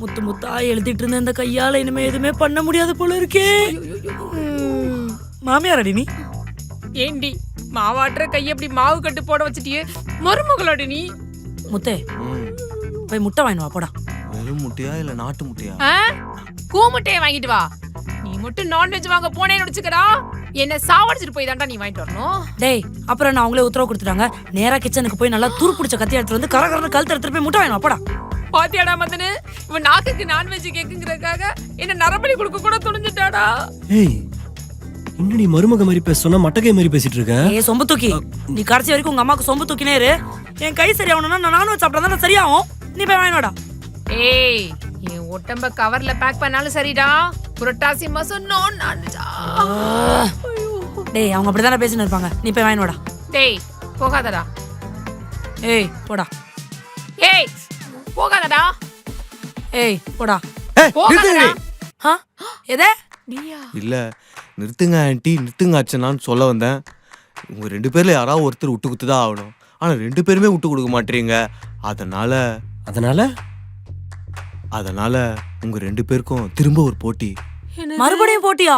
முத்து முத்தா எழுதிட்டு இருந்த இந்த கையால இனிமே எதுவுமே பண்ண முடியாது போல இருக்கே. மாமியாரடி நீ? ஏண்டி மாவாட்டுற கையை அப்படி மாவு கட்டு போட வச்சுட்டியே, மருமகளோட நீ? முத்தே போய் முட்டை வாங்கிட்டு வா போடா. வெறும் முட்டையா இல்ல நாட்டு முட்டையா? கூமுட்டையை வாங்கிட்டு வா. நீ மட்டும் நான்வெஜ் வாங்க போனேன்னு வச்சுக்கடா, என்ன சாவடிச்சிட்டு போய் தான்டா நீ வாங்கிட்டு வரணும். டேய் அப்புறம் நான் அவங்களே உத்தரவு கொடுத்துட்டாங்க, நேரா கிச்சனுக்கு போய் நல்லா துரு பிடிச்ச கத்தி எடுத்துட்டு வந்து கரகரன்னு கழுத்து எடுத்துட்டு போய் முட்டை வாங்கிட்டு வா போடா. பாத்தியாடா மதனு, இவன் நாக்குக்கு நான்வெஜ் கேக்குங்கிறதுக்காக என்ன நரபலி கொடுக்க கூட துணிஞ்சிட்டாடா. ஏய் இன்னும் நீ மருமக மாதிரி பேச சொன்னா மட்டக்கை மாதிரி பேசிட்டு இருக்க. ஏய் சொம்பு தூக்கி, நீ கடைசி வரைக்கும் உங்க அம்மாக்கு சொம்பு தூக்கினே இரு. என் கை சரியாகணும்னா நான் நான்வெஜ் சாப்பிட்டா தான் சரியாகும். நீ போய் வாங்கிட்டு வாடா. ஏய் என் ஒட்டம்ப கவர்ல பேக் பண்ணாலும் சரிடா, புரட்டாசி மாசம் நான்வெஜ்ஜா. டேய் அவங்க அப்படிதானே பேசின்னு இருப்பாங்க, நீ போய் வாங்கிட்டு வாடா. டேய் போகாதடா. ஏய் போடா. ஏய் போகாதடா. ஏய் போடா. போகாதடா. ஆ எதே நீயா? இல்ல நிறுத்துங்க ஆண்டி, நிறுத்துங்க அச்சனான்னு சொல்ல வந்தேன். உங்க 2 பேர்ல யாராவது ஒருத்தர் விட்டு கொடுத்துதான் ஆகணும். ஆனா 2 பேருமே விட்டு கொடுக்க மாட்டீங்க. அதனால உங்க 2 பேருக்கும் திரும்ப ஒரு போட்டி. மறுபடியும் போட்டியா?